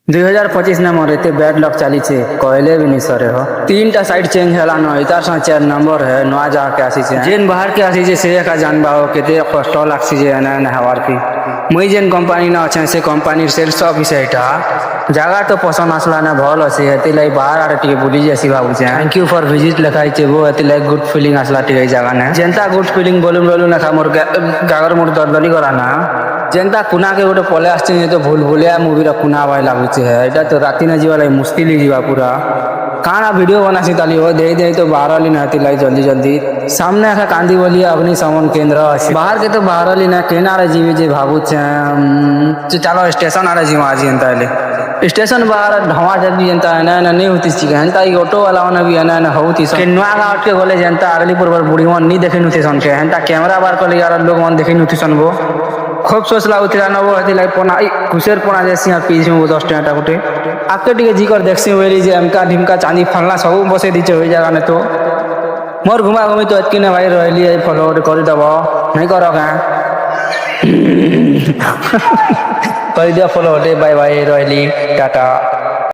2025 ने मोर एते bad luck चली कहले भी नहीं सरे हो 3टा साइड चेंज है इतार 4 नंबर है नुआ जाके आसी जेन बाहर के आसी से का जानबा हो केते कष्ट लागसी जे एना हवार की मुई जेन कंपनी ना अच्छे से कंपनी सेल्स ऑफिस एटा जगह तो पसंद आसला ना भल अच्छे एते लाई बाहर आरे टिके बुली जासी भाबु छे थैंक यू फॉर विजिट लिखाई छे वो एते लाई गुड फीलिंग आसला टिके जगह ने जेनता गुड फीलिंग बोलू ना खा मोर गागर मोर दर्दली करा ना जेनता कुना के गोटे पले आछे तो भूल भूलिया मूवी रा कुना भाई लागुचे है एटा तो राती ना जीवा लाई मुश्किल ही जीवा पूरा काना वीडियो बनासी ताली हो दे तो बाहर वाली ना लाई जल्दी जल्दी सामने आखा कांदी बोली अग्निशमन केंद्र अच्छे बाहर के तो बाहर वाली ना केना रे जीवी जे भाबू चलो स्टेशन आ जीवा आज एंता स्टेशन बाहर ढवा जब जनता है ना नहीं होती सी हंता ऑटो वाला होना भी है ना होती के नुआ गाँव के गोले जनता अगलीपुर पर बुढ़ी मन नहीं देखे नुथी सन के हंता कैमरा बार कर यार लोग मन देखे नुथी सन वो खूब सोचला उतरा न वो हती लाइक पोना खुशेर पोना जैसी यहाँ पीछे वो 10 टाटा गुटे आके टिके जी कर देखसी वेली जे हमका ढिमका चांदी फलना सब बसे दीचे हो जाएगा ने तो मोर घुमा घुमी तो अतकी ने भाई रहली है फॉलो कर दबो नहीं करो का कर दिया फॉलो बाय बाय रहली टाटा।